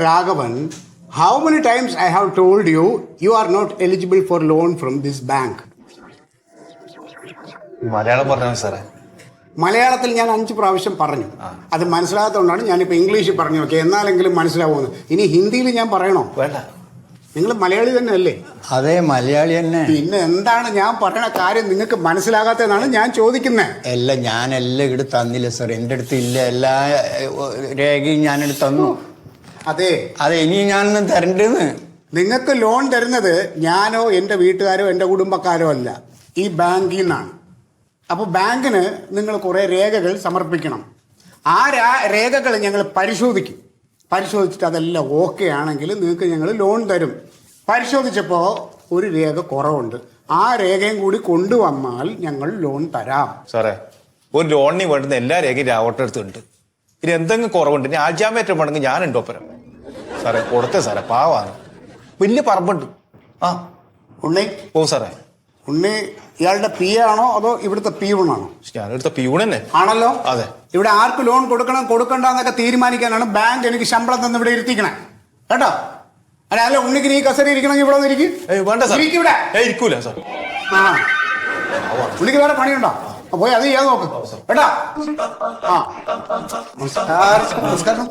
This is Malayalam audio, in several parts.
Raghavan, how many times I have told you you are not eligible for loan from this bank? Malayalam പറഞ്ഞു സാറേ. മലയാളത്തിൽ ഞാൻ 5 പ്രാവശ്യം പറഞ്ഞു. അത് മനസ്സിലാകാത്തതുകൊണ്ടാണ് ഞാനിപ്പോൾ ഇംഗ്ലീഷിൽ പറഞ്ഞു നോക്കി, എന്നാലെങ്കിലും മനസ്സിലാവുമെന്ന്. ഇനി ഹിന്ദിയിൽ ഞാൻ പറയണോ? വേണ്ട. നിങ്ങൾ മലയാളി തന്നെ അല്ലേ? അതെ, മലയാളി തന്നെ. പിന്നെ എന്താണ് ഞാൻ പറയണ കാര്യം നിങ്ങൾക്ക് മനസ്സിലാകാത്തതെന്നാണ് ഞാൻ ചോദിക്കുന്നത്. എല്ലാം ഞാനെല്ലാം ഇവിടെ തന്നില്ല സാർ, എൻ്റെ അടുത്ത് ഇല്ല. എല്ലാ രേഖയും ഞാനെടുത്ത് തന്നു. അതെ, ഇനി ഞാനൊന്നും തരണ്ടെന്ന്. നിങ്ങൾക്ക് ലോൺ തരുന്നത് ഞാനോ എൻ്റെ വീട്ടുകാരോ എൻ്റെ കുടുംബക്കാരോ അല്ല, ഈ ബാങ്കിൽ നിന്നാണ്. അപ്പോൾ ബാങ്കിന് നിങ്ങൾ കുറേ രേഖകൾ സമർപ്പിക്കണം. ആ രേഖകൾ ഞങ്ങൾ പരിശോധിച്ചിട്ട് അതെല്ലാം ഓക്കെ ആണെങ്കിൽ നിങ്ങൾക്ക് ഞങ്ങൾ ലോൺ തരും. പരിശോധിച്ചപ്പോൾ ഒരു രേഖ കുറവുണ്ട്, ആ രേഖയും കൂടി കൊണ്ടുവന്നാൽ ഞങ്ങൾ ലോൺ തരാം. സാറേ, ഒരു ലോണിന് വേണ്ടുന്ന എല്ലാ രേഖയും രാവട്ടെടുത്തുണ്ട്. ഇനി എന്തെങ്കിലും കുറവുണ്ട്, ഇനി ആജാമേറ്റം വേണമെങ്കിൽ ഞാനുണ്ടോ ഒപ്പരം. സാറേ കൊടുത്തേ സാറേ, പാവാണ്, വലിയ പറമ്പുണ്ട്. ഉണ്ണി. ഓ സാറേ. ഉണ്ണി ഇയാളുടെ പി ആണോ അതോ ഇവിടുത്തെ പിയൂണാണോ? ഞാനെടുത്ത പിയൂൺ തന്നെ ആണല്ലോ. അതെ. ഇവിടെ ആർക്ക് ലോൺ കൊടുക്കണം കൊടുക്കണ്ടെന്നൊക്കെ തീരുമാനിക്കാനാണ് ബാങ്ക് എനിക്ക് ശമ്പളം തന്ന് ഇവിടെ ഇരുത്തിക്കണേ, കേട്ടോ. അല്ല ഉണ്ണിക്ക് നീ കസേര ഇരിക്കണമെങ്കിൽ ഇവിടെ വന്നിരിക്കും. വേണ്ട സാർ, ഇവിടെ ഇരിക്കൂല സാർ. ഉണ്ണിക്ക് വേറെ പണിയുണ്ടോ? പോയി അത് ചെയ്യാൻ നോക്ക്, കേട്ടോ. നമസ്കാരം.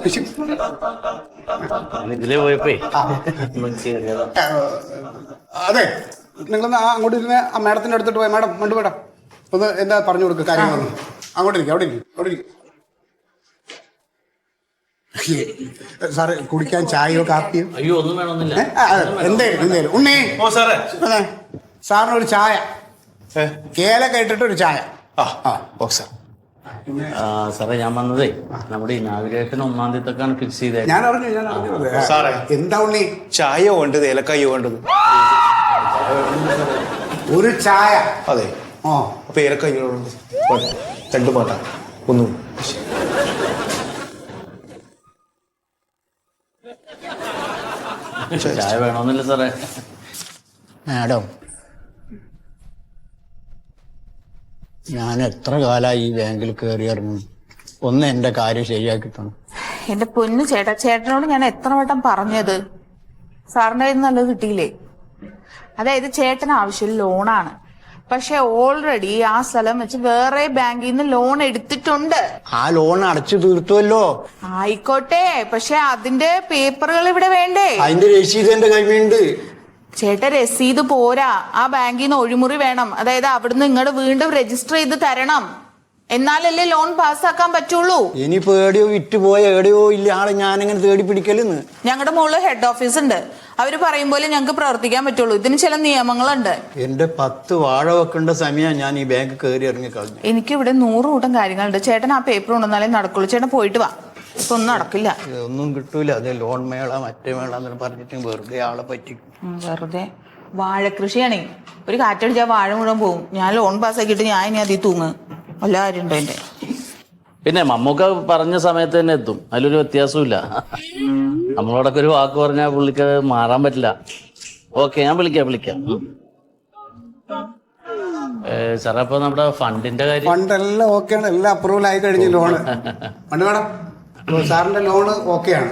അതെ, നിങ്ങളൊന്ന് അങ്ങോട്ട് ഇരുന്ന് ആ മാഡത്തിൻ്റെ അടുത്തിട്ട് പോയി. മാഡം മണ്ടു മേഡം ഒന്ന് എന്താ പറഞ്ഞു കൊടുക്കുക കാര്യങ്ങളൊന്നും. അവിടെ ഇരിക്കും. സാറ് കുടിക്കാൻ ചായയോ കാപ്പിയോ? അയ്യോ, ഒന്നും വേണമെന്നില്ല. എന്തായാലും ഉണ്ണി സാറിന് ഒരു ചായ, ഏലക്ക ഇട്ടിട്ട് ഒരു ചായ. സാറേ, ഞാൻ വന്നതേ നമ്മുടെ ഇനാഗുറേഷൻ 1-ാം തീയതിക്കാണ് ഫിക്സ് ചെയ്തത്. ഞാൻ അറിഞ്ഞു. സാറേ, എന്താ ഉണ്ണി? ചായ വേണ്ടത് ഏലക്കായോ വേണ്ടത്? ഒരു ചായ. അതെ. അപ്പൊ ഏലക്കായോ രണ്ടു മാട്ട ഒന്നും. ചായ വേണമെന്നില്ല സാറേ. മാഡം, ഞാൻ എത്ര കാലമായി ഈ ബാങ്കിൽ കയറി ഇറങ്ങും. ഒന്ന് എന്റെ കാര്യം ശരിയാക്കി തന്നു. എന്റെ പൊന്നു ചേട്ടനോട് ഞാൻ എത്ര വട്ടം പറഞ്ഞത്, സാറിന്റെ കയ്യിൽ നിന്ന് നല്ലത് കിട്ടിയില്ലേ? അതായത് ചേട്ടന് ആവശ്യം ലോണാണ്, പക്ഷെ ഓൾറെഡി ആ സ്ഥലം വെച്ച് വേറെ ബാങ്കിൽ നിന്ന് ലോൺ എടുത്തിട്ടുണ്ട്. ആ ലോൺ അടച്ചു തീർത്തുവല്ലോ. ആയിക്കോട്ടെ, പക്ഷെ അതിന്റെ പേപ്പറുകൾ ഇവിടെ വേണ്ടേ? അതിന്റെ രസീത് എന്റെ കയ്യിലുണ്ട്. ചേട്ടൻ രസീത് പോരാ, ആ ബാങ്കിൽ നിന്ന് ഒഴിമുറി വേണം. അതായത് അവിടുന്ന് ഇങ്ങോട്ട് വീണ്ടും രജിസ്റ്റർ ചെയ്ത് തരണം, എന്നാലല്ലേ ലോൺ പാസ്സാക്കാൻ പറ്റുള്ളൂ. ഇനി പേടിയോ വിറ്റുപോയ എവിടെയോ ഇല്ല ആളെ ഞാനെങ്ങനെ തേടി പിടിക്കലെന്ന്. ഞങ്ങളുടെ മുകളിൽ ഹെഡ് ഓഫീസ് ഉണ്ട്, അവര് പറയും പോലെ ഞങ്ങൾക്ക് പ്രവർത്തിക്കാൻ പറ്റുള്ളൂ. ഇതിന് ചില നിയമങ്ങളുണ്ട്. എന്റെ 10 വാഴ വെക്കേണ്ട സമയം ഞാൻ ഈ ബാങ്ക് കയറി ഇറങ്ങി കളഞ്ഞു. എനിക്കിവിടെ 100 കൂട്ടം കാര്യങ്ങളുണ്ട്. ചേട്ടൻ ആ പേപ്പർ കൊണ്ടുവന്നാലേ നടക്കുള്ളൂ. ചേട്ടൻ പോയിട്ട് വാ, ഇപ്പൊ ഒന്നും നടക്കില്ല. ഒന്നും കിട്ടൂല. അതെ, ലോൺ മേള മറ്റേ മേള എന്ന് പറഞ്ഞിട്ട് വെറുതെ ആളെ പറ്റിക്കും. വെറുതെ വാഴക്കൃഷിയാണേ, ഒരു കാറ്റടിച്ചാൽ വാഴ മുഴുവൻ പോകും. ഞാൻ ലോൺ പാസ്സാക്കിയിട്ട് ഞാൻ ഇനി അതിൽ തൂങ്ങ് എല്ലാ കാര്യം ഉണ്ടോ എന്റെ. പിന്നെ മമ്മൂക്ക പറഞ്ഞ സമയത്ത് തന്നെ എത്തും, അതിലൊരു വ്യത്യാസമില്ല. നമ്മളോടൊക്കെ ഒരു വാക്ക് പറഞ്ഞാൽ പുള്ളിക്ക് മാറാൻ പറ്റില്ല. ഓക്കെ, ഞാൻ വിളിക്കാം. സാറേ, അപ്പൊ നമ്മുടെ ഫണ്ടിന്റെ കാര്യം? ഫണ്ടെല്ലാം ഓക്കെയാണ്, എല്ലാം അപ്രൂവൽ ആയി കഴിഞ്ഞു. ലോണ് മേഡം, സാറിന്റെ ലോണ് ഓക്കെയാണ്.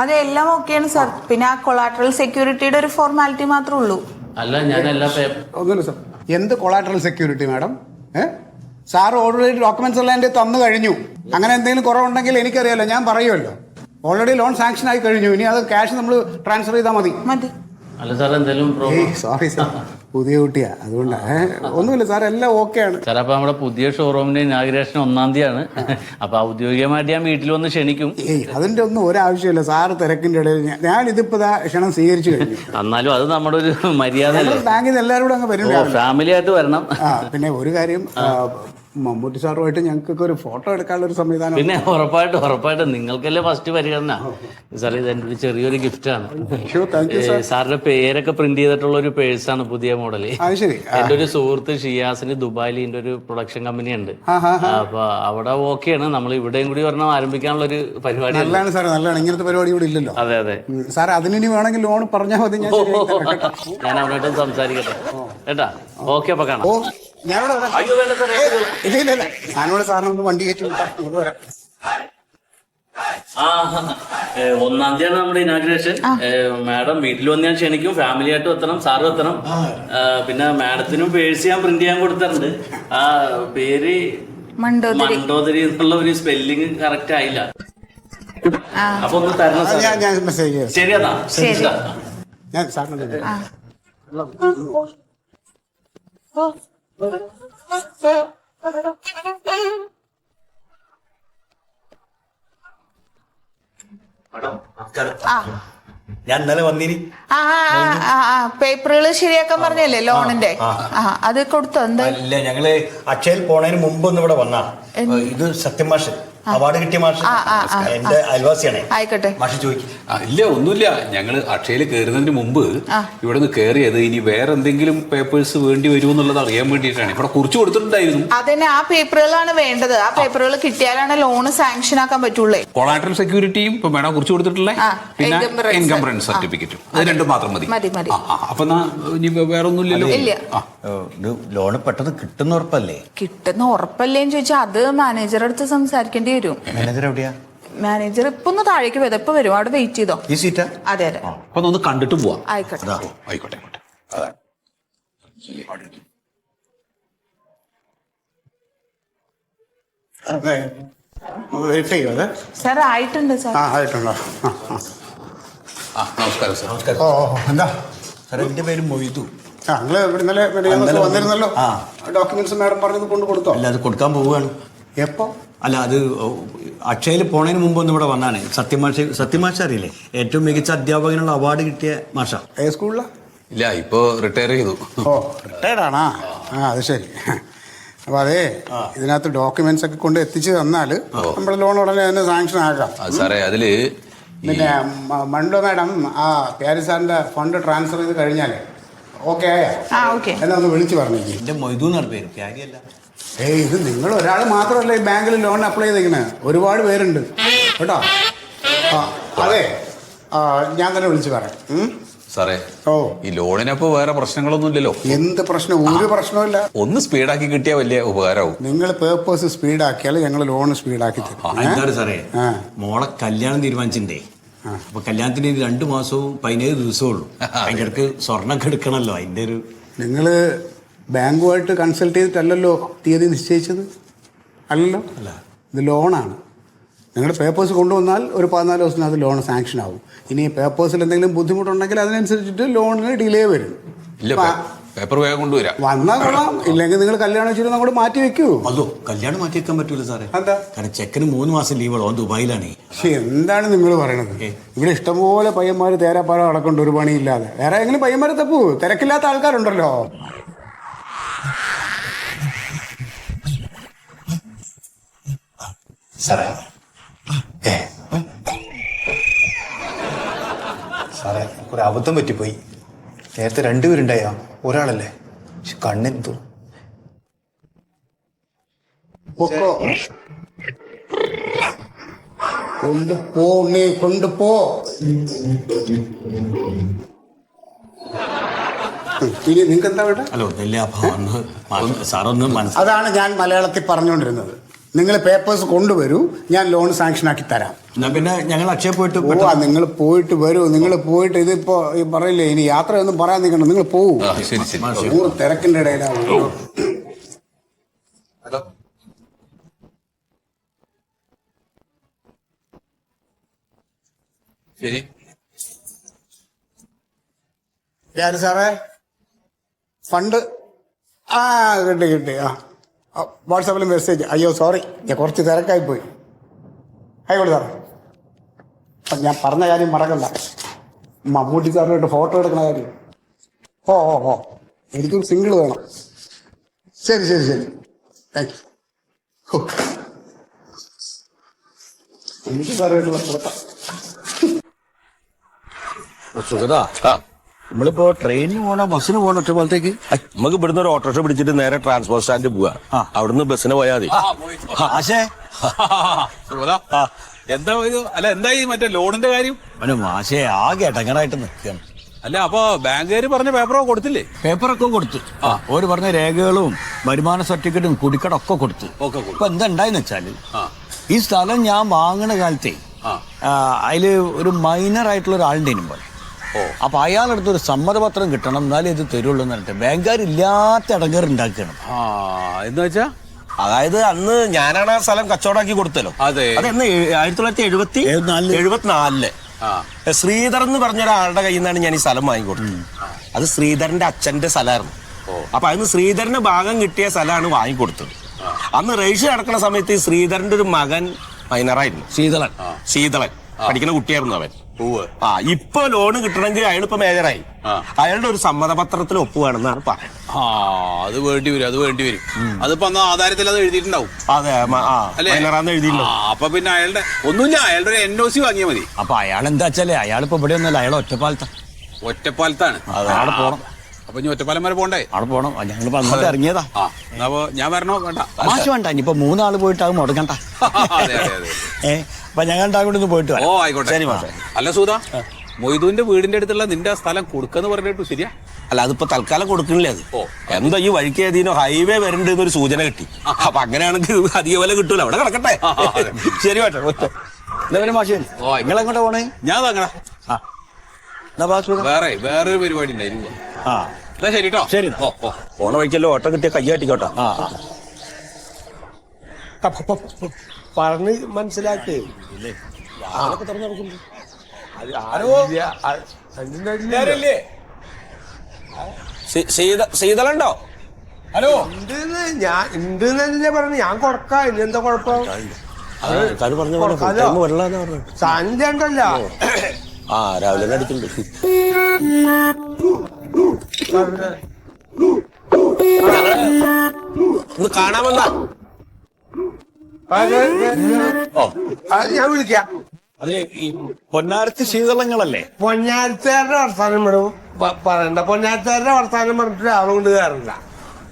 അതെല്ലാം ഓക്കെയാണ് സാർ. പിന്നെ ആ കൊളാട്രൽ സെക്യൂരിറ്റിയുടെ ഒരു ഫോർമാലിറ്റി മാത്രമേ ഉള്ളൂ. അല്ല, ഞാൻ എല്ലാ ഒന്നുമില്ല സാർ. എന്ത് collateral security madam? Sir already documents എല്ലാം എൻ്റെ തന്നു കഴിഞ്ഞു. അങ്ങനെ എന്തെങ്കിലും കുറവുണ്ടെങ്കിൽ എനിക്കറിയാലോ, ഞാൻ പറയുമല്ലോ. ഓൾറെഡി ലോൺ സാങ്ഷൻ ആയി കഴിഞ്ഞു. ഇനി അത് ക്യാഷ് നമ്മൾ ട്രാൻസ്ഫർ ചെയ്താൽ മതി. അല്ല സാർ, എന്തെങ്കിലും സോറി സാർ, പുതിയ കുട്ടിയാ, അതുകൊണ്ടാണ്. ഒന്നുമില്ല സാർ, എല്ലാം ഓക്കെയാണ് സാർ. അപ്പൊ നമ്മുടെ പുതിയ ഷോറൂമിന്റെ ഇനാഗുറേഷൻ 1-ാം തീയതിയാണ്. അപ്പൊ ഔദ്യോഗികമായിട്ട് ഞാൻ വീട്ടിൽ വന്ന് ക്ഷണിക്കും. അതിന്റെ ഒന്നും ഒരാവശ്യമില്ല സാറ്, തിരക്കിന്റെ ഇടയിൽ ഞാൻ ഇതിപ്പോ ക്ഷണം സ്വീകരിച്ചു കഴിഞ്ഞു. എന്നാലും അത് നമ്മുടെ ഒരു മര്യാദ. ബാങ്കിൽ നിന്ന് എല്ലാവരും കൂടെ അങ്ങ് വരും, ഫാമിലി ആയിട്ട് വരണം. പിന്നെ ഒരു കാര്യം, മമ്മൂട്ടി സാറുമായിട്ട് ഞങ്ങൾക്കൊക്കെ ഒരു ഫോട്ടോ എടുക്കാനുള്ള ഒരു സംവിധാനം. പിന്നെ ഉറപ്പായിട്ടും നിങ്ങൾക്കല്ലേ ഫസ്റ്റ് പരിഗണന. സാർ, ഇത് എൻ്റെ ഒരു ചെറിയൊരു ഗിഫ്റ്റാണ്. സാറിന്റെ പേരൊക്കെ പ്രിന്റ് ചെയ്തിട്ടുള്ള ഒരു പേഴ്സാണ്, പുതിയ മോഡല്. എൻ്റെ ഒരു സുഹൃത്ത് ഷിയാസിന് ദുബായിൽ ഇതിന്റെ ഒരു പ്രൊഡക്ഷൻ കമ്പനി ഉണ്ട്. അപ്പൊ അവിടെ ഓക്കെയാണ്, നമ്മൾ ഇവിടെയും കൂടി ഒരെണ്ണം ആരംഭിക്കാനുള്ള ഒരു പരിപാടി. നല്ലതാണ് സാർ, നല്ലതാണ്. ഇങ്ങനത്തെ പരിപാടി ഇവിടെ ഇല്ലല്ലോ. അതെ സാർ, അതിനി വേണമെങ്കിൽ ലോൺ പറഞ്ഞാൽ മതി, ഞാൻ അവനായിട്ടും സംസാരിക്കട്ടെ കേട്ടാ. ഓക്കെ, അപ്പൊ കാണാം. ഞാനോട് സാറിനൊന്ന് വണ്ടി കയറ്റി വരാം. ഒന്നാം തീയതിയാണ് നമ്മുടെ ഇനാഗ്രേഷൻ. മാഡം വീട്ടിൽ വന്ന് ഞാൻ ക്ഷണിക്കും, ഫാമിലി ആയിട്ട് എത്തണം, സാറും എത്തണം. പിന്നെ മാഡത്തിനും പേഴ്സ് ഞാൻ പ്രിന്റ് ചെയ്യാൻ കൊടുത്തിട്ടുണ്ട്. ആ പേര് മണ്ടോദരി എന്നുള്ള ഒരു സ്പെല്ലിങ് കറക്റ്റ് ആയില്ല. അപ്പൊ ഒന്ന് തരണം സാർ. ഞാൻ മെസ്സേജ് ചെയ്യാം. ശരി എന്നാ. ഞാൻ സാറിന് ഞാൻ ഇന്നലെ വന്നിനി. പേപ്പറുകൾ ശരിയാക്കാൻ പറഞ്ഞല്ലേ ലോണിന്റെ? അത് കൊടുത്തോ? എന്താ? ഇല്ല, ഞങ്ങള് അക്ഷയയിൽ പോണതിന് മുമ്പ് ഒന്ന് ഇവിടെ വന്നാ. ഇത് സത്യം മാഷ് അവാർഡ് കിട്ടിയ മാഷ് എന്റെ അയൽവാസിയാണേ. ആയിക്കോട്ടെ, മാഷ് ചോദിക്കും. ഇല്ല, ഒന്നുമില്ല. ഞങ്ങള് അക്ഷയയിൽ കയറുന്നതിന് മുമ്പ് ഇവിടെ നിന്ന് കയറിയത് ഇനി വേറെ എന്തെങ്കിലും പേപ്പേഴ്സ് വേണ്ടി വരുമെന്നുള്ളത് അറിയാൻ വേണ്ടിയിട്ടാണ്. ഇവിടെ കുറിച്ച് കൊടുത്തിട്ടുണ്ടായിരുന്നു. അതന്നെ, ആ പേപ്പറുകളാണ് വേണ്ടത്. ആ പേപ്പറുകൾ കിട്ടിയാലാണ് ലോണ് സാങ്ഷൻ ആക്കാൻ പറ്റുള്ളൂ. കൊളാട്രൽ സെക്യൂരിറ്റിയും ഇപ്പൊ മേഡം കുറിച്ച് കൊടുത്തിട്ടുള്ള പിന്നെ ഇൻകം റെന്റ് സർട്ടിഫിക്കറ്റും, അത് രണ്ടും മാത്രം മതി. അപ്പൊ ഇനി വേറെ ഒന്നുമില്ലല്ലോ. ഇത് ലോണ് പെട്ടെന്ന് കിട്ടുന്ന ഉറപ്പല്ലേ? കിട്ടുന്ന ഉറപ്പല്ലേന്ന് ചോദിച്ചാൽ അത് മാനേജറെ അടുത്ത് സംസാരിക്കേണ്ടി വരും. മാനേജർ എവിടെയാ? മാനേജർ ഇപ്പൊ ഒന്ന് താഴേക്ക് പോയത്, ഇപ്പൊ വരും. അവിടെ വെയിറ്റ് ചെയ്തോ. ഈ സീറ്റാ? അതെ അതെ, അപ്പൊ ഒന്ന് കണ്ടിട്ട് പോവാം. ആയിക്കോട്ടെ. ആയിക്കോട്ടെ. വെരിഫൈ ചെയ്യോ അത്? സാർ ആയിട്ടുണ്ട് സാർ. ആയിട്ടുണ്ടോ? നമസ്കാരം സാർ. നമസ്കാരം. എന്താ സാർ, എന്റെ പേര് മൊയ്തു. നിങ്ങള് ഇന്നലെ വന്നിരുന്നല്ലോ. ഡോക്യുമെന്റ്സ് മാഡം പറഞ്ഞത് കൊണ്ട് കൊടുത്തോ? അല്ല, അത് കൊടുക്കാൻ പോവുകയാണ്. എപ്പോ? അല്ല, അത് അക്ഷയയിൽ പോണതിന് മുമ്പ് ഒന്ന് ഇവിടെ വന്നാണ്. സത്യമാഷ അറിയില്ലേ? ഏറ്റവും മികച്ച അധ്യാപകനുള്ള അവാർഡ് കിട്ടിയ മാഷ. ഏത് സ്കൂളിലാ? ഇല്ല, ഇപ്പൊ റിട്ടയർ ചെയ്തു. ഓ, റിട്ടയർഡ് ആണാ? അത് ശരി. അപ്പൊ അതെ, ഇതിനകത്ത് ഡോക്യുമെന്റ്സ് ഒക്കെ കൊണ്ട് എത്തിച്ചു തന്നാല് നമ്മുടെ ലോൺ ഉടനെ തന്നെ സാങ്ഷൻ ആക്കാം. സാറേ, അതില് പിന്നെ മണ്ടോ മാഡം ആ പ്യാരി സാറിന്റെ ഫണ്ട് ട്രാൻസ്ഫർ ചെയ്ത് കഴിഞ്ഞാലേ ഓക്കെ ആയാ എന്നാ ഒന്ന് വിളിച്ചു പറഞ്ഞേക്ക്. എന്റെ മൊയ്തു എന്നാണ് പേര്, പ്യാരിയല്ല. ഇത് നിങ്ങൾ ഒരാൾ മാത്രമല്ല ഈ ബാങ്കിൽ ലോൺ അപ്ലൈ ചെയ്തേക്കണേ, ഒരുപാട് പേരുണ്ട് കേട്ടോ. അതെ, ഞാൻ തന്നെ വിളിച്ചു പറയാം. സാറേ, ഈ ലോണിനപ്പോ വേറെ പ്രശ്നങ്ങളൊന്നും ഇല്ലല്ലോ? എന്ത് പ്രശ്നം? ഒരു പ്രശ്നമില്ല. ഒന്ന് സ്പീഡാക്കി കിട്ടിയാൽ വലിയ ഉപകാരമാവും. നിങ്ങൾ പേപ്പേഴ്സ് സ്പീഡാക്കിയാൽ ഞങ്ങൾ ലോൺ സ്പീഡാക്കി തരും. എന്താണ് സാറേ, മോളെ കല്യാണം തീരുമാനിച്ചിട്ടേ. അപ്പൊ കല്യാണത്തിന് 2 മാസവും 17 ദിവസവും ഉള്ളൂ. അതിൻ്റെ ഇടയ്ക്ക് സ്വർണ്ണമൊക്കെ എടുക്കണല്ലോ. അതിന്റെ ഒരു നിങ്ങൾ ബാങ്കുമായിട്ട് കൺസൾട്ട് ചെയ്തിട്ടല്ലല്ലോ തീയതി നിശ്ചയിച്ചത്? അല്ലല്ലോ. ഇത് ലോണാണ്. നിങ്ങളുടെ പേപ്പേഴ്സ് കൊണ്ടുവന്നാൽ ഒരു 14 ദിവസത്തിനകത്ത് ലോൺ സാങ്ഷൻ ആവും. ഇനി പേപ്പേഴ്സിൽ എന്തെങ്കിലും ബുദ്ധിമുട്ടുണ്ടെങ്കിൽ അതിനനുസരിച്ചിട്ട് ലോണിന് ഡിലേ വരും. പേപ്പർ വേഗം കൊണ്ടുവരാം. വന്നാൽ കൊള്ളാം, ഇല്ലെങ്കിൽ നിങ്ങൾ കല്യാണം വെച്ചിട്ട് അങ്ങോട്ട് മാറ്റി വെക്കൂ. അതോ, കല്യാണം മാറ്റി വെക്കാൻ പറ്റൂല സാറേ. എന്താ? കാരണം ചെക്കന് 3 മാസം ലീവുള്ളൂ, ഓൻ ദുബായിലാണ്. പക്ഷെ എന്താണ് നിങ്ങൾ പറയണത്? ഇവിടെ ഇഷ്ടംപോലെ പയ്യന്മാർ തേരാപ്പാറ നടക്കുന്നുണ്ട് ഒരു പണിയില്ലാതെ. വേറെ എങ്കിലും പയ്യന്മാരെ തപ്പൂ, തിരക്കില്ലാത്ത ആൾക്കാരുണ്ടല്ലോ. സാറേ, സാറേ, ഒരു അബദ്ധം പറ്റിപ്പോയി. നേരത്തെ 2 പേരുണ്ടായോ? ഒരാളല്ലേ? പക്ഷെ കണ്ണെന്തോ. കൊണ്ടുപോ, നീ കൊണ്ടുപോ. ഇനി നിങ്ങൾക്ക് എന്താ വേണ്ട? ഹലോ, സാറൊന്ന് മനസ്സിലാക്കി. അതാണ് ഞാൻ മലയാളത്തിൽ പറഞ്ഞുകൊണ്ടിരുന്നത്. നിങ്ങൾ പേപ്പേഴ്സ് കൊണ്ടുവരൂ, ഞാൻ ലോൺ സാങ്ഷൻ ആക്കി തരാം. എന്നാ പിന്നെ ഞങ്ങൾ അക്ഷയ പോയിട്ട് നിങ്ങൾ പോയിട്ട് വരൂ. നിങ്ങൾ പോയിട്ട് ഇതിപ്പോ ഈ പറയില്ലേ, ഇനി യാത്രയൊന്നും പറയാൻ നിൽക്കണ്ട, നിങ്ങൾ പോവൂ. തിരക്കിന്റെ ഇടയിലാണ്. ശരി സാറേ, ഫണ്ട് കിട്ടി. വാട്സാപ്പിൽ മെസ്സേജ്. അയ്യോ സോറി, ഞാൻ കുറച്ച് തിരക്കായി പോയി. ആയിക്കോട്ടെ സാറേ. അപ്പം ഞാൻ പറഞ്ഞ കാര്യം മറക്കണ്ട, മമ്മൂട്ടി സാറിനായിട്ട് ഫോട്ടോ എടുക്കണ കാര്യം. ഓ എനിക്കൊരു സിംഗിൾ വേണം. ശരി താങ്ക് യു. മമ്മൂട്ടി സാറുമായിട്ടുള്ള ഫോട്ടോ. സുഗതാ, നമ്മളിപ്പോ ട്രെയിനിന് പോണോ ബസ്സിന് പോകണോ ഒറ്റപ്പോലത്തേക്ക്? നമുക്ക് ഇവിടുന്ന് ഒരു ഓട്ടോറിക്ഷ പിടിച്ചിട്ട് നേരെ ട്രാൻസ്പോർട്ട് സ്റ്റാൻഡിൽ പോവാ. അവിടുന്ന് ബസ്സിന് പോയാൽ മതി. എന്താ അല്ല, എന്തായി മറ്റേ ലോണിന്റെ കാര്യം? മാഷേ ആകെ ഇടങ്ങറായിട്ട് നിൽക്കുകയാണ്. അല്ല, അപ്പൊ ബാങ്കുകാർ പറഞ്ഞ പേപ്പറൊക്കെ കൊടുത്തില്ലേ? പേപ്പറൊക്കെ കൊടുത്തു. ഓര് പറഞ്ഞ രേഖകളും വരുമാന സർട്ടിഫിക്കറ്റും കുടിക്കടൊക്കെ കൊടുത്തു. ഇപ്പൊ എന്താ ഉണ്ടായെന്ന് വെച്ചാല്, ഈ സ്ഥലം ഞാൻ വാങ്ങണ കാലത്തെ അതില് ഒരു മൈനർ ആയിട്ടുള്ള ഒരാളുടെ പോലെ. അപ്പൊ അയാളടുത്ത് ഒരു സമ്മതപത്രം കിട്ടണം, എന്നാലേ ഇത് തരുള്ളൂ എന്ന് പറഞ്ഞിട്ട് ബാങ്കുകാരില്ലാത്ത ഇടങ്ങേറ് ഉണ്ടാക്കുകയാണ്. എന്ന് വെച്ചാ അതായത് അന്ന് ഞാനാണ് ആ സ്ഥലം കച്ചവടാക്കി കൊടുത്തല്ലോ. അതെ. അതെന്ന് 1974 ശ്രീധർ എന്ന് പറഞ്ഞ ഒരാളുടെ കയ്യിൽ നിന്നാണ് ഞാൻ ഈ സ്ഥലം വാങ്ങിക്കൊടുത്തത്. അത് ശ്രീധരന്റെ അച്ഛന്റെ സ്ഥലമായിരുന്നു. അപ്പൊ അതിന് ശ്രീധരന് ഭാഗം കിട്ടിയ സ്ഥലമാണ് വാങ്ങിക്കൊടുത്തത്. അന്ന് രജിസ്റ്റർ നടക്കുന്ന സമയത്ത് ഈ ശ്രീധരന്റെ ഒരു മകൻ മൈനറായിരുന്നു, ശീതളൻ പഠിക്കുന്ന കുട്ടിയായിരുന്നു അവൻ. ഇപ്പൊ ലോണ് കിട്ടണമെങ്കിൽ അയാളിപ്പോ മേജറായി. അയാളുടെ ഒരു സമ്മതപത്രത്തിൽ ഒപ്പുവേണമെന്നാണ് പറയുന്നത്. അത് വേണ്ടി വരും. അതിപ്പോ അന്ന് ആധാരത്തിൽ അത് എഴുതിയിട്ടുണ്ടാവും. അതെ, മൈനറാന്ന് എഴുതിയിട്ടുണ്ടാവും. അപ്പൊ പിന്നെ ഒന്നുമില്ല, അയാളുടെ ഒരു NOC വാങ്ങിയാൽ മതി. അപ്പൊ അയാൾ എന്താ വെച്ചാലേ അയാളിപ്പോ ഇവിടെ ഒന്നല്ല, അയാൾ ഒറ്റപ്പാലത്താണ്. അവിടെ പോണം. അപ്പൊ ഇനി ഒറ്റപ്പാലം വരെ പോണ്ടേ? അവിടെ പോണം. ഞങ്ങൾ അങ്ങോട്ട് ഇറങ്ങിയതാ. അപ്പൊ ഞാൻ വരണോ? വേണ്ട, മാഷ് വേണ്ട. ഇനിയിപ്പോ 3 ആള് പോയിട്ട് അത് മുടങ്ങണ്ട. അപ്പൊ ഞങ്ങൾ അങ്ങോട്ട് പോയിട്ട് ഓ ആയിക്കോട്ടെ. അല്ല സൂത, മൊയ്തുവിന്റെ വീടിന്റെ അടുത്തുള്ള നിന്റെ സ്ഥലം കൊടുക്കാന്ന് പറഞ്ഞിട്ടു ശരിയാ? അല്ല, അതിപ്പോ തൽക്കാലം കൊടുക്കണില്ലേ അത്. എന്താ ഈ വഴിക്ക് ഏതീനോ ഹൈവേ വരണ്ട് എന്നൊരു സൂചന കിട്ടി. അപ്പൊ അങ്ങനെയാണെങ്കിൽ അധിക വില കിട്ടൂല, അവിടെ കിടക്കട്ടെ. ശരി മാഷേ. മാഷേ നിങ്ങൾ എങ്ങോട്ടാ പോണേ? ഞാൻ തങ്ങടാ. വേറൊരു പരിപാടി ഉണ്ടായിരുന്നു. എന്നാ ശരി കേട്ടോ. ശരി. പോണ വഴിക്കല്ലോ ഓട്ടം കിട്ടിയ കയ്യാട്ടിക്കോട്ടോ. പറഞ്ഞ് മനസ്സിലാക്കി. ശീതളുണ്ടോ? ഹലോ, ഞാൻ ഉണ്ടെന്നല്ലേ പറഞ്ഞു. ഞാൻ കൊടുക്കാം. ഇനിയെന്താ കുഴപ്പം? സന്ധ്യ ഉണ്ടല്ലോ. രാവിലെ അടിക്കുന്നുണ്ട്. ഒന്ന് കാണാമെന്നാ. ഞാൻ വിളിക്കാം. അതെ, ഈ പൊന്നാരത്തി ശീതളങ്ങളല്ലേ? പൊന്നാരത്തുകാരുടെ വർത്താനം വിടും പറയണ്ട. പൊന്നാരത്തുകാരുടെ വർത്താനം പറഞ്ഞിട്ട് ആളും കൊണ്ട് കയറില്ല.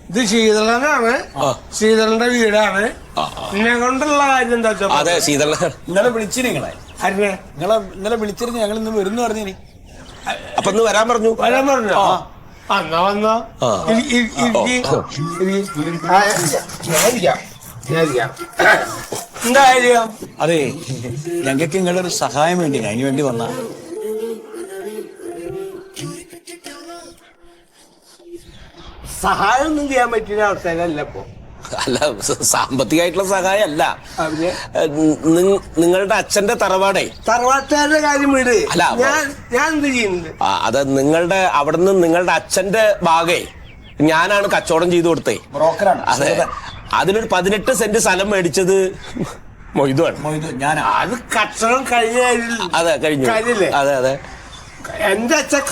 ഇത് ശീതളനാണ്, ശീതളന്റെ വീടാണ്. എന്നെ കൊണ്ടുള്ള കാര്യം എന്താ വെച്ചാ, അതെ, ശീതള ഇന്നലെ വിളിച്ചു നിങ്ങളെ. ആരെ? ഇന്നലെ വിളിച്ചിരുന്നു. ഞങ്ങൾ ഇന്ന് വരുന്നു പറഞ്ഞു. അപ്പൊ ഇന്ന് വരാൻ പറഞ്ഞു. എന്നാ വന്നോ. എന്താ കാര്യം? അതെ, ഞങ്ങൾക്ക് നിങ്ങളൊരു സഹായം വേണ്ടി, അതിന് വേണ്ടി വന്ന. സഹായം ഒന്നും ചെയ്യാൻ പറ്റുന്ന അവസ്ഥയിലല്ല ഇപ്പൊ. അല്ല, സാമ്പത്തികമായിട്ടുള്ള സഹായം അല്ല. നിങ്ങളുടെ അച്ഛന്റെ തറവാട്ടുകാരുടെ കാര്യം വീട്. അല്ല, ഞാൻ എന്ത് ചെയ്യുന്നുണ്ട്? അത് നിങ്ങളുടെ അവിടുന്ന് നിങ്ങളുടെ അച്ഛന്റെ ഭാഗേ ഞാനാണ് കച്ചവടം ചെയ്തു കൊടുത്തേ. ബ്രോക്കറാണ്. അതെ, അതിലൊരു 18 സെന്റ് സ്ഥലം മേടിച്ചത് മൊയ്തുവാണ്. അത് കച്ചവടം കഴിഞ്ഞ. അതെ, കഴിഞ്ഞു. അതെ അതെ, എന്റെ അച്ഛൻ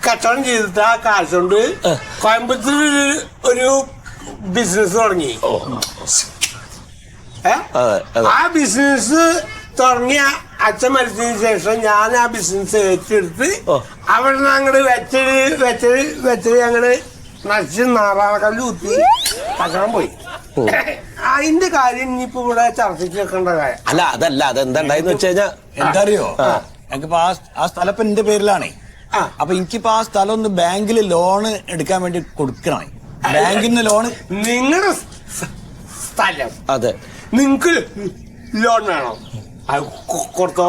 കച്ചവടം ചെയ്തിട്ട് ആ കാശ് കൊണ്ട് കോയമ്പത്തൂർ ഒരു ബിസിനസ് തുടങ്ങി. ആ ബിസിനസ് തുടങ്ങിയ അച്ഛൻ മരിച്ചതിന് ശേഷം ഞാൻ ആ ബിസിനസ് ഏറ്റെടുത്ത് അവിടെ നിന്ന് അങ്ങോട്ട് വെച്ചത് ഞങ്ങള് നശിച്ച് നാറാണക്കല്ല് കുത്തി കച്ചവടം പോയി. അതിന്റെ കാര്യം ഇനിയിപ്പോ ഇവിടെ ചർച്ചയ്ക്ക് വെക്കേണ്ട കാര്യം അല്ല. അതല്ല, അതെന്താണ്ടായെന്ന് വെച്ച് കഴിഞ്ഞാൽ എന്താ അറിയോ, ഞങ്ങക്കിപ്പോ ആ സ്ഥലം ഇപ്പൊ എന്റെ പേരിലാണേ. അപ്പൊ എനിക്കിപ്പോ ആ സ്ഥലം ഒന്ന് ബാങ്കിൽ ലോണ് എടുക്കാൻ വേണ്ടി കൊടുക്കണേ. ബാങ്കിൽ നിന്ന് ലോണ്. നിങ്ങളുടെ സ്ഥലം? അതെ. നിങ്ങക്ക് ലോൺ വേണോ? കൊടുത്തോ.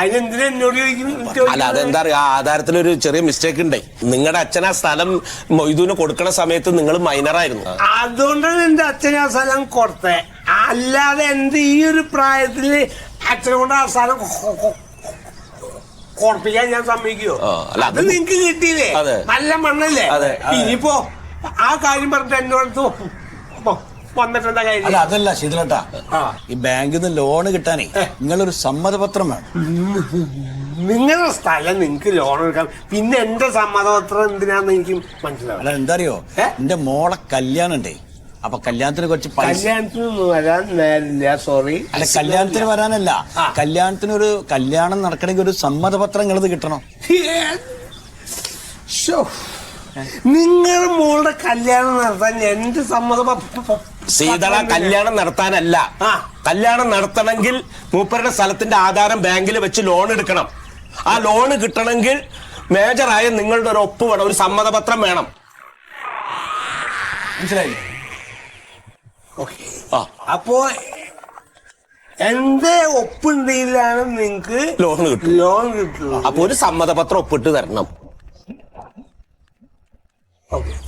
അതിനെന്തിനാ എന്നോട് ചോദിക്കുന്നു? അല്ല, അതെന്താ അറിയാ, ആ ആധാരത്തിലൊരു ചെറിയ മിസ്റ്റേക്ക് ഉണ്ടേ. നിങ്ങളുടെ അച്ഛൻ ആ സ്ഥലം മൊയ്തുവിന് കൊടുക്കണ സമയത്ത് നിങ്ങൾ മൈനറായിരുന്നു. അതുകൊണ്ടാണ് എന്റെ അച്ഛൻ ആ സ്ഥലം കൊടുത്തേ. അല്ലാതെ എന്ത് ഈ ഒരു പ്രായത്തില് അച്ഛനെ കൊണ്ട് ആ സ്ഥലം കൊടുപ്പിക്കാൻ ഞാൻ സമ്മതിക്കുവോ? അത് നിങ്ങക്ക് കിട്ടിയില്ലേ? നല്ല മണ്ണല്ലേ? ഇനിയിപ്പോ ആ കാര്യം പറഞ്ഞിട്ട് എന്നോടത്ത് വന്നിട്ടെന്താ കാര്യം? അല്ല, അതല്ല ശീതളേട്ടാ, ഈ ബാങ്കിൽ നിന്ന് ലോണ് കിട്ടാനേ നിങ്ങളൊരു സമ്മതപത്രം വേണം. നിങ്ങളുടെ സ്ഥലം നിങ്ങക്ക് ലോൺ എടുക്കാം, പിന്നെ എന്റെ സമ്മതപത്രം എന്തിനാന്ന് എനിക്ക് മനസ്സിലാവും. അല്ല, എന്താ അറിയോ, എന്റെ മോളെ കല്യാണം ഉണ്ടേ. അപ്പൊ കല്യാണത്തിന് കുറച്ച് കല്യാണത്തിന് വരാൻ നേരില്ല. സോറി. അല്ല, കല്യാണത്തിന് വരാനല്ല, കല്യാണത്തിനൊരു കല്യാണം നടക്കണമെങ്കിൽ ഒരു സമ്മതപത്രം നിങ്ങളത് കിട്ടണം. നിങ്ങളുടെ മോളുടെ കല്യാണം നടത്താൻ എന്റെ സമ്മതപത്രം? സീതള, കല്യാണം നടത്താനല്ല, കല്യാണം നടത്തണമെങ്കിൽ മൂപ്പരുടെ സ്ഥലത്തിന്റെ ആധാരം ബാങ്കിൽ വെച്ച് ലോൺ എടുക്കണം. ആ ലോണ് കിട്ടണമെങ്കിൽ മേജറായ നിങ്ങളുടെ ഒരു ഒപ്പ് വേണം, ഒരു സമ്മതപത്രം വേണം. മനസ്സിലായി? അപ്പോ എന്റെ ഒപ്പുണ്ടെങ്കിലാണ് നിങ്ങക്ക് ലോൺ കിട്ടും. ലോൺ കിട്ടുള്ളൂ. അപ്പൊ ഒരു സമ്മതപത്രം ഒപ്പിട്ട് തരണം.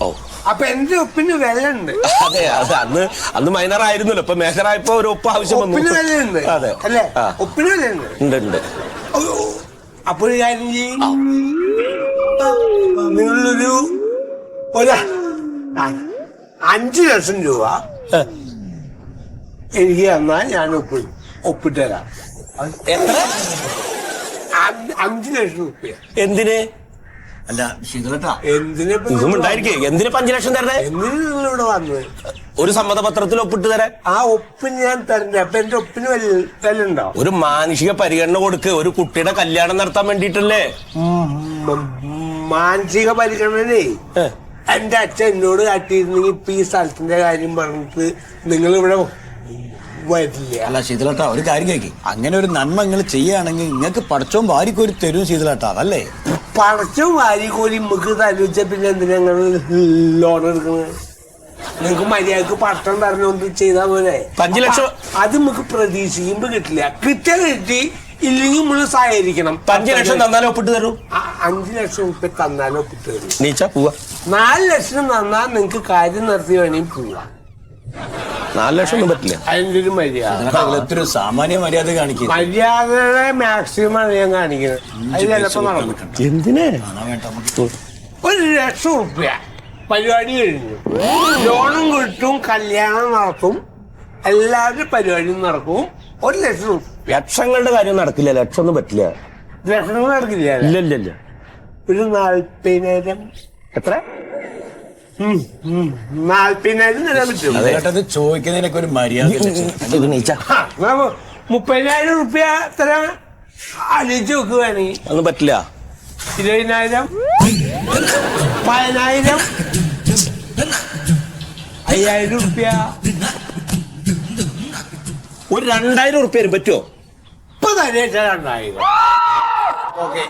ഓ അപ്പൊ എന്റെ ഒപ്പിന് വില ഉണ്ട്. അതെ അതെ, അന്ന് മൈനർ ആയിരുന്നല്ലോ, ഇപ്പൊ മേജർ ആയപ്പോ ഒരു ഒപ്പ് ആവശ്യം ഒപ്പിന് വന്നു. വിലയുണ്ട് അതെ അല്ലേ? ആ. ഒപ്പിന് വിലയുണ്ട്. ഉണ്ട്. അപ്പൊ ഒരു കാര്യം ചെയ്യും, നിങ്ങളൊരു 5 ലക്ഷം രൂപ എനിക്ക് തന്നാൽ ഞാൻ ഒപ്പിട്ടുതരാം. എത്ര? 5 ലക്ഷം രൂപ. എന്തിന്? അല്ല ശീതളേട്ടാ, എന്തിനിപ്പോ ഇതും ഉണ്ടായിരിക്കേ, എന്തിനാ 5 ലക്ഷം തരണേ? എന്തിനു നിങ്ങളിവിടെ വന്നത്? ഒരു സമ്മതപത്രത്തിൽ ഒപ്പിട്ട് തരാൻ. ആ ഒപ്പിന് ഞാൻ തരണ്ടേ? അപ്പൊ എന്റെ ഒപ്പിന് വില ഉണ്ടോ? ഒരു മാനുഷിക പരിഗണന കൊടുക്ക്, ഒരു കുട്ടിയുടെ കല്യാണം നടത്താൻ വേണ്ടിട്ടല്ലേ. മാനസിക പരിഗണനേ എന്റെ അച്ഛൻ എന്നോട് കാട്ടിയിരുന്നെങ്കിൽ ഇപ്പൊ ഈ സ്ഥലത്തിന്റെ കാര്യം പറഞ്ഞിട്ട് നിങ്ങൾ ഇവിടെ വരില്ല. അല്ല ശീതളേട്ടാ, ഒരു കാര്യം കേക്ക്, അങ്ങനെ ഒരു നന്മ നിങ്ങൾ ചെയ്യുകയാണെങ്കിൽ നിങ്ങൾക്ക് പടച്ചോൻ വാരിക്കോരി തരും ശീതളേട്ടാ, അതല്ലേ? പടച്ചും വാരിക്കോലി നമുക്ക് തരുവച്ച പിന്നെ എന്തിനാ ഞങ്ങൾ ലോൺ എടുക്കുന്നത്? നിങ്ങക്ക് മര്യാദക്ക് പട്ടം തരണോണ്ട് ചെയ്താൽ പോലെ. 5 ലക്ഷം അത് നമുക്ക് പ്രതീക്ഷിക്കുമ്പോ കിട്ടില്ല. കിട്ടി ഇല്ലെങ്കിൽ നമ്മൾ സഹകരിക്കണം. 5 ലക്ഷം തന്നാലും ഒപ്പിട്ട് തരൂ. 5 ലക്ഷം രൂപ തന്നാലും ഒപ്പിട്ട് തരും. നീച്ചാ പോവാ. 4 ലക്ഷം തന്നാൽ നിങ്ങക്ക് കാര്യം നടത്തി വേണമെങ്കിൽ പോവാം. 4 ലക്ഷം ഒന്നും പറ്റില്ല. അതിന്റെ ഒരു മര്യാദ, ഒരു സാമാന്യ മര്യാദ കാണിക്കുക. മര്യാദയുടെ മാക്സിമം ഞാൻ കാണിക്കുന്നത്. അത് ചിലപ്പോ നടക്കും. എന്തിനാ? 1 ലക്ഷം രൂപ പരിപാടി കഴിഞ്ഞു, ലോണും കിട്ടും, കല്യാണം നടത്തും, എല്ലാവരുടെ പരിപാടിയും നടക്കും. 1 ലക്ഷം രൂപ. ലക്ഷങ്ങളുടെ കാര്യം നടക്കില്ല, ലക്ഷം ഒന്നും പറ്റില്ല. ലക്ഷങ്ങൾ നടക്കില്ല. ഇല്ല ഇല്ല ഇല്ല. ഒരു 40,000. എത്ര? 40,000 തരാൻ പറ്റും. അത് ചോദിക്കുന്നതിനൊക്കെ ഒരു മര്യാദ. 30,000 രൂപ തരാൻ ആലോചിച്ച് നോക്ക് വേണമെങ്കിൽ. ഒന്നും പറ്റില്ല. 20,000, 10,000, 5,000 രൂപ. ഒരു 2,000 ഉറുപ്പ്യ പറ്റുമോ? ഇപ്പൊ തന്നെ 2,000. ഓക്കെ,